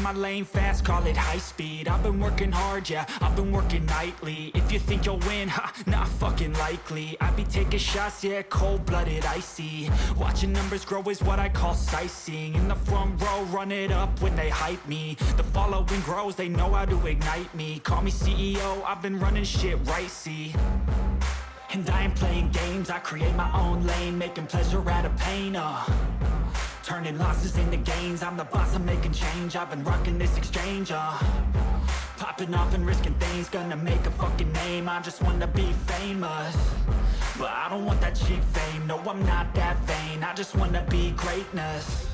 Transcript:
my lane fast, call it high speed. I've been working hard, yeah, I've been working nightly. If you think you'll win, ha, not fucking likely. I be taking shots, yeah, cold-blooded, icy. Watching numbers grow is what I call sightseeing. In the front row, run it up when they hype me. The following grows, they know how to ignite me. Call me CEO, I've been running shit right, see. And I ain't playing games, I create my own lane, making pleasure out of pain, turning losses into gains. I'm the boss, I'm making change. I've been rocking this exchange, popping off and risking things. Gonna make a fucking name, I just wanna be famous. But I don't want that cheap fame, no I'm not that vain. I just wanna be greatness.